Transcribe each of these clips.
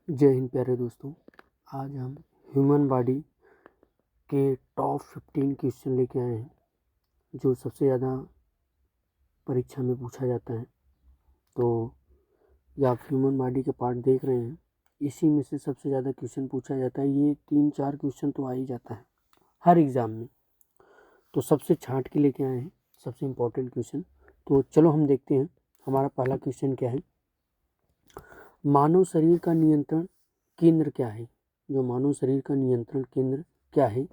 जय हिंद प्यारे दोस्तों। आज हम ह्यूमन बॉडी के टॉप 15 क्वेश्चन लेके आए हैं जो सबसे ज़्यादा परीक्षा में पूछा जाता है। तो ये आप ह्यूमन बॉडी के पार्ट देख रहे हैं, इसी में से सबसे ज़्यादा क्वेश्चन पूछा जाता है। ये 3-4 क्वेश्चन तो आ ही जाता है हर एग्ज़ाम में, तो सबसे छांट के लेके आए हैं सबसे इम्पोर्टेंट क्वेश्चन। तो चलो हम देखते हैं हमारा पहला क्वेश्चन क्या है। मानव शरीर का नियंत्रण केंद्र क्या है? जो मानव शरीर का नियंत्रण केंद्र क्या है,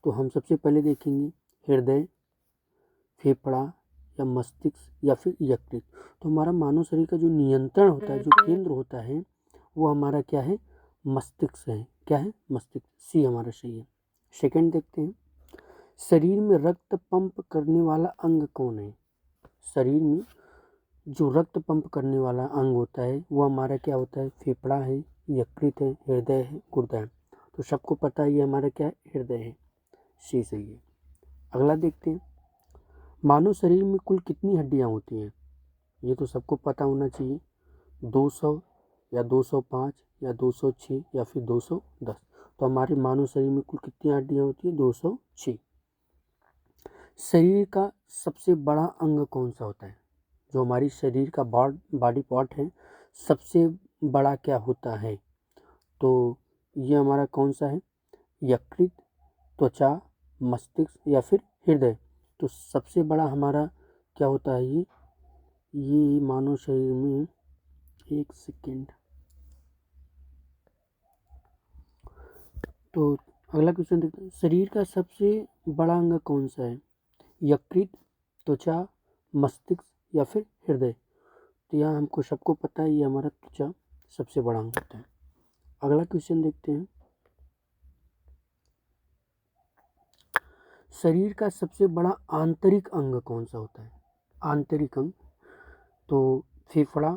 तो हम सबसे पहले देखेंगे हृदय, फेफड़ा या मस्तिष्क या फिर यकृत। तो हमारा मानव शरीर का जो नियंत्रण होता है, जो केंद्र होता है, वो हमारा क्या है? मस्तिष्क है। क्या है? मस्तिष्क। सी हमारा सही है। सेकंड देखते हैं, शरीर में रक्त पंप करने वाला अंग कौन है? शरीर में जो रक्त पंप करने वाला अंग होता है वो हमारा क्या होता है? फेफड़ा है, यकृत है, हृदय है, गुर्दा है। तो सबको पता है ये हमारा क्या है? हृदय है। सी सही है। अगला देखते हैं, मानव शरीर में कुल कितनी हड्डियां होती हैं? ये तो सबको पता होना चाहिए, 200 या 205 या 206 या फिर 210। तो हमारे मानव शरीर में कुल कितनी हड्डियां होती है? 206। शरीर का सबसे बड़ा अंग कौन सा होता है? जो हमारी शरीर का बॉडी पार्ट है, सबसे बड़ा क्या होता है? तो ये हमारा कौन सा है? यकृत, त्वचा, मस्तिष्क या फिर हृदय। तो सबसे बड़ा हमारा क्या होता है? ये मानव शरीर में, एक सेकेंड। तो अगला क्वेश्चन देखते हैं, शरीर का सबसे बड़ा अंग कौन सा है? यकृत, त्वचा, मस्तिष्क या फिर हृदय। तो यहाँ हमको सबको पता है ये हमारा त्वचा सबसे बड़ा अंग होता है। अगला क्वेश्चन देखते हैं, शरीर का सबसे बड़ा आंतरिक अंग कौन सा होता है? आंतरिक अंग। तो फेफड़ा,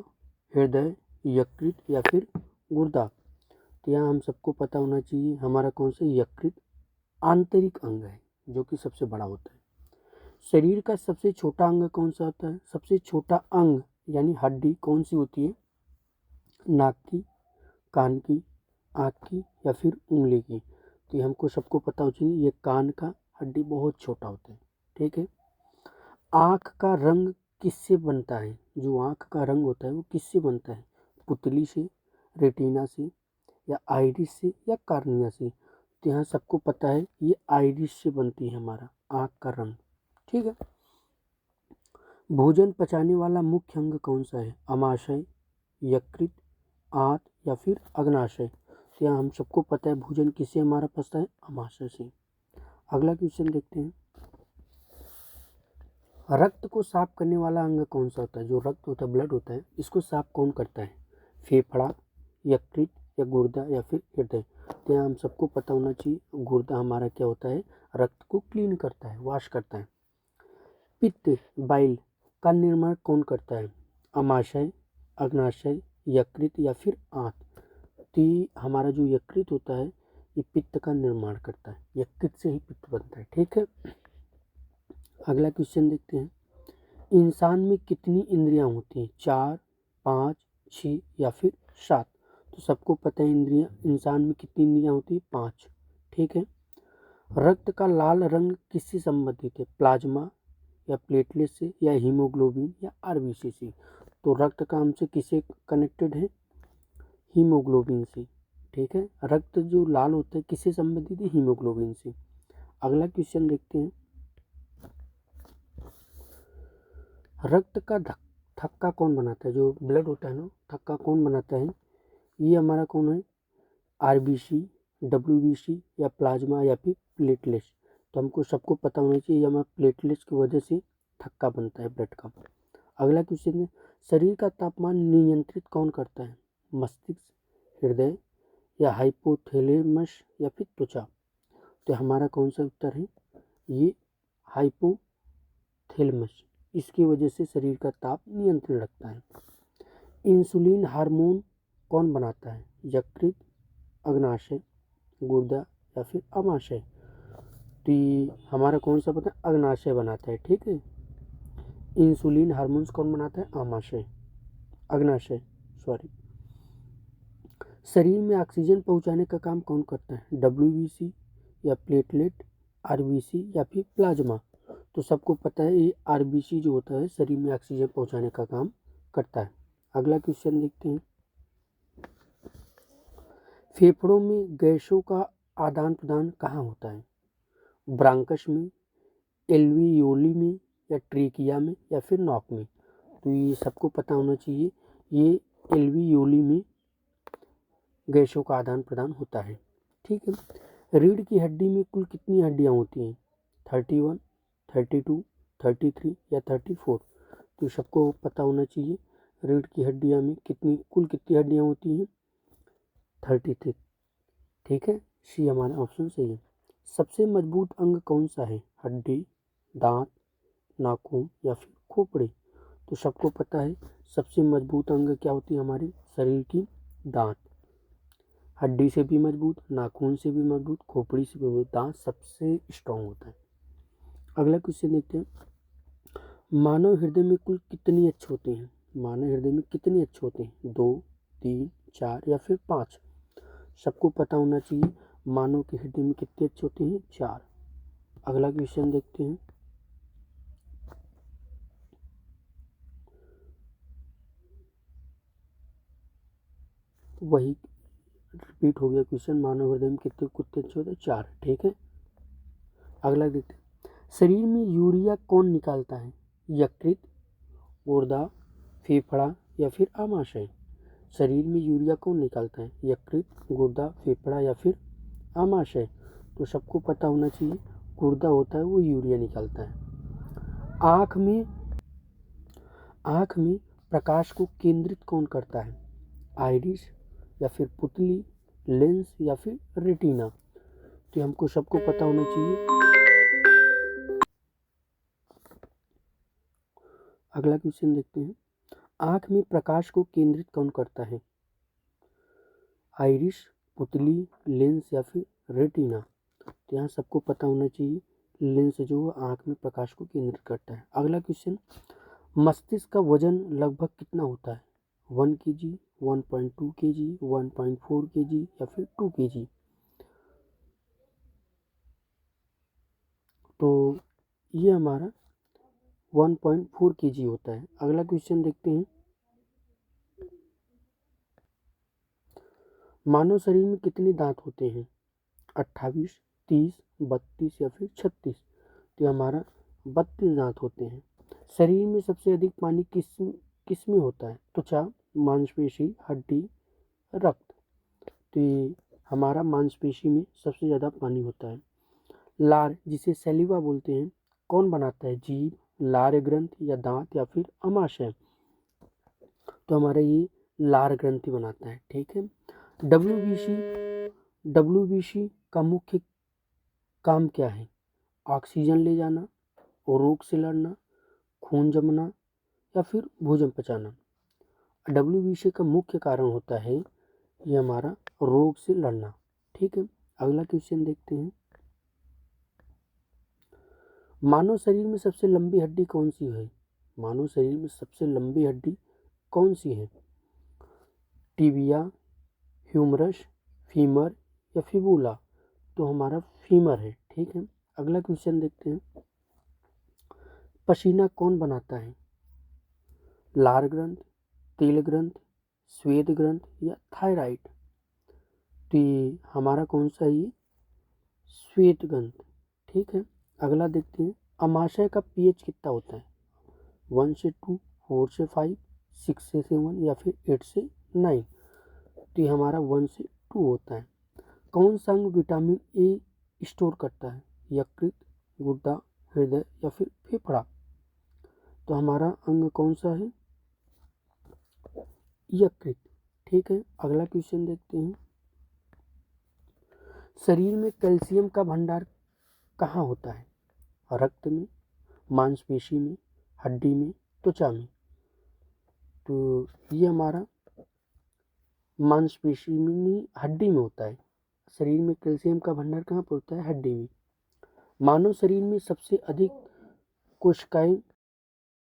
हृदय, यकृत या फिर गुर्दा। तो यहाँ हम सबको पता होना चाहिए हमारा कौन सा? यकृत आंतरिक अंग है जो कि सबसे बड़ा होता है। शरीर का सबसे छोटा अंग कौन सा होता है? सबसे छोटा अंग यानी हड्डी कौन सी होती है? नाक की, कान की, आँख की या फिर उंगली की। तो ये हमको सबको पता हो चाहिए, ये कान का हड्डी बहुत छोटा होता है। ठीक है। आँख का रंग किससे बनता है? जो आँख का रंग होता है वो किससे बनता है? पुतली से, रेटिना से या आइरिस से या कार्निया से। तो यहाँ सबको पता है ये आइरिस से बनती है हमारा आँख का रंग। ठीक है। भोजन पचाने वाला मुख्य अंग कौन सा है? अमाशय, यकृत, आंत या फिर अग्नाशय। तो यहाँ हम सबको पता है भोजन किससे हमारा पचता है? अमाशय से। अगला क्वेश्चन देखते हैं, रक्त को साफ करने वाला अंग कौन सा होता है? जो रक्त होता है, ब्लड होता है, इसको साफ कौन करता है? फेफड़ा, यकृत या गुर्दा या फिर हृदय। तो यहाँ हम सबको पता होना चाहिए गुर्दा हमारा क्या होता है? रक्त को क्लीन करता है, वॉश करता है। पित्त, बाइल का निर्माण कौन करता है? अमाशय, अग्नाशय, यकृत या फिर आंत। तो हमारा जो यकृत होता है ये पित्त का निर्माण करता है, यकृत से ही पित्त बनता है। ठीक है। अगला क्वेश्चन देखते हैं, इंसान में कितनी इंद्रियां होती हैं? 4, 5, 6 या फिर 7। तो सबको पता है इंद्रियां, इंसान में कितनी इंद्रियां होती है? 5। ठीक है। रक्त का लाल रंग किससे संबंधित है? प्लाज्मा या प्लेटलेट से या हीमोग्लोबिन या आरबीसी से। तो रक्त का हमसे किससे कनेक्टेड है? हीमोग्लोबिन से। ठीक है। रक्त जो लाल होता है किससे संबंधित है? हीमोग्लोबिन से। अगला क्वेश्चन देखते हैं, रक्त का थक्का कौन बनाता है? जो ब्लड होता है ना, थक्का कौन बनाता है? ये हमारा कौन है? आरबीसी, डब्ल्यूबीसी या प्लाज्मा या फिर प्लेटलेट्स। तो हमको सबको पता होना चाहिए ये हमारा प्लेटलेट्स की वजह से थक्का बनता है ब्लड का। अगला क्वेश्चन है, शरीर का तापमान नियंत्रित कौन करता है? मस्तिष्क, हृदय या हाइपोथैलेमस या फिर त्वचा। तो हमारा कौन सा उत्तर है? ये हाइपोथैलेमस। इसकी वजह से शरीर का ताप नियंत्रण रखता है। इंसुलिन हार्मोन कौन बनाता है? यकृत, अग्नाशय, गुर्दा या फिर अमाशय। तो ये हमारा कौन सा पता है? अग्नाशय बनाता है। ठीक है। इंसुलिन हार्मोन्स कौन बनाता है? अग्नाशय, सॉरी। शरीर में ऑक्सीजन पहुंचाने का काम कौन करता है? WBC या प्लेटलेट, RBC या फिर प्लाज्मा? तो सबको पता है ये RBC जो होता है शरीर में ऑक्सीजन पहुंचाने का काम करता है। अगला क्वेश्चन देखते हैं। फेफड़ों में गैसों का आदान प्रदान कहाँ होता है? ब्रांकस में, एल्वियोली में या ट्रेकिया में या फिर नॉक में? तो ये सबको पता होना चाहिए, ये एल्वियोली में गैसों का आदान प्रदान होता है। ठीक है। रीढ़ की हड्डी में कुल कितनी हड्डियां होती हैं? 31, 32, 33 या 34? तो सबको पता होना चाहिए रीढ़ की हड्डियां में कुल कितनी हड्डियां होती हैं? 33। ठीक है, सी हमारा ऑप्शन सही है। सबसे मजबूत अंग कौन सा है? हड्डी, दांत, नाखून या फिर खोपड़ी? तो सबको पता है सबसे मजबूत अंग क्या होती है हमारी शरीर की? दांत। हड्डी से भी मजबूत, नाखून से भी मजबूत, खोपड़ी से भी मजबूत, दांत सबसे स्ट्रांग होता है। अगला क्वेश्चन देखते हैं। मानव हृदय में कुल कितनी अच्छे होते हैं? मानव हृदय में कितने अच्छे होते हैं? 2, 3, 4 या फिर 5? सबको पता होना चाहिए मानव के हृदय में कितने अच्छे होते हैं? 4। अगला क्वेश्चन देखते हैं। वही रिपीट हो गया क्वेश्चन, मानव हृदय में कितने कुत्ते अच्छे होते हैं? 4। ठीक है। अगला देखते हैं। शरीर में यूरिया कौन निकालता है? यकृत, गुर्दा, फेफड़ा या फिर आमाशय? शरीर में यूरिया कौन निकालता है? यकृत, गुर्दा, फेफड़ा या फिर आमाशय? तो सबको पता होना चाहिए गुर्दा होता है वो यूरिया निकालता है। आँख में प्रकाश को केंद्रित कौन करता है? आइरिस या फिर पुतली, लेंस या फिर रेटिना? तो हमको सबको पता होना चाहिए। अगला क्वेश्चन देखते हैं। आँख में प्रकाश को केंद्रित कौन करता है? आइरिस, पुतली, लेंस या फिर रेटिना? तो यहाँ सबको पता होना चाहिए लेंस जो आँख में प्रकाश को केंद्रित करता है। अगला क्वेश्चन। मस्तिष्क का वजन लगभग कितना होता है? 1 kg, 1.2 kg, 1.4 kg या फिर 2 kg? तो ये हमारा 1.4 kg होता है। अगला क्वेश्चन देखते हैं। मानव शरीर में कितने दांत होते हैं? 28, 30, 32 या फिर 36? तो हमारा 32 दांत होते हैं। शरीर में सबसे अधिक पानी किस में होता है? त्वचा, मांसपेशी, हड्डी, रक्त? तो ये हमारा मांसपेशी में सबसे ज़्यादा पानी होता है। लार जिसे सैलिवा बोलते हैं कौन बनाता है? जीभ, लार ग्रंथि या दांत या फिर अमाशय? तो हमारा ये लार ग्रंथि बनाता है। ठीक है। WBC का मुख्य काम क्या है? ऑक्सीजन ले जाना, रोग से लड़ना, खून जमना या फिर भोजन पचाना? WBC का मुख्य कारण होता है ये हमारा रोग से लड़ना। ठीक है। अगला क्वेश्चन देखते हैं। मानव शरीर में सबसे लंबी हड्डी कौन सी है? मानव शरीर में सबसे लंबी हड्डी कौन सी है? टिबिया, ह्यूमरस, फीमर या फिबुला? तो हमारा फीमर है। ठीक है। अगला क्वेश्चन देखते हैं। पसीना कौन बनाता है? लार ग्रंथ, तेल ग्रंथ, श्वेत ग्रंथ या थायराइड? तो ये हमारा कौन सा है? ये श्वेत ग्रंथ। ठीक है। अगला देखते हैं। अमाशय का pH कितना होता है? 1 से 2, 4 से 5, 6 से 7 या फिर 8 से 9? तो ये हमारा 1 से 2 होता है। कौन सा अंग विटामिन ए स्टोर करता है? यकृत, गुर्दा, हृदय या फिर फेफड़ा? तो हमारा अंग कौन सा है? यकृत। ठीक है। अगला क्वेश्चन देखते हैं। शरीर में कैल्शियम का भंडार कहाँ होता है? रक्त में, मांसपेशी में, हड्डी में, त्वचा में? तो ये हमारा मांसपेशी में, हड्डी में होता है। शरीर में कैल्शियम का भंडार कहाँ पर होता है? हड्डी में। मानव शरीर में सबसे अधिक कोशिकाएं